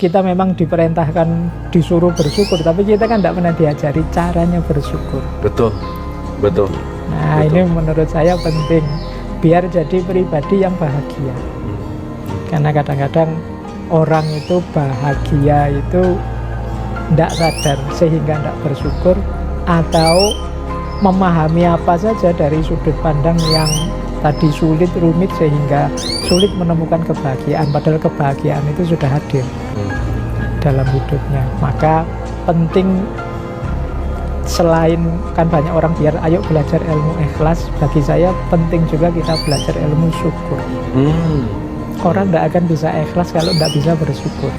kita memang diperintahkan disuruh bersyukur, tapi kita kan tidak pernah diajari caranya bersyukur. Betul. Nah, ini menurut saya penting biar jadi pribadi yang bahagia. Karena kadang-kadang orang itu bahagia itu tidak sadar sehingga tidak bersyukur, atau memahami apa saja dari sudut pandang yang tadi sulit, rumit, sehingga sulit menemukan kebahagiaan, padahal kebahagiaan itu sudah hadir dalam hidupnya. Maka penting, selain kan banyak orang biar ayo belajar ilmu ikhlas, bagi saya penting juga kita belajar ilmu syukur. Orang tidak akan bisa ikhlas kalau tidak bisa bersyukur.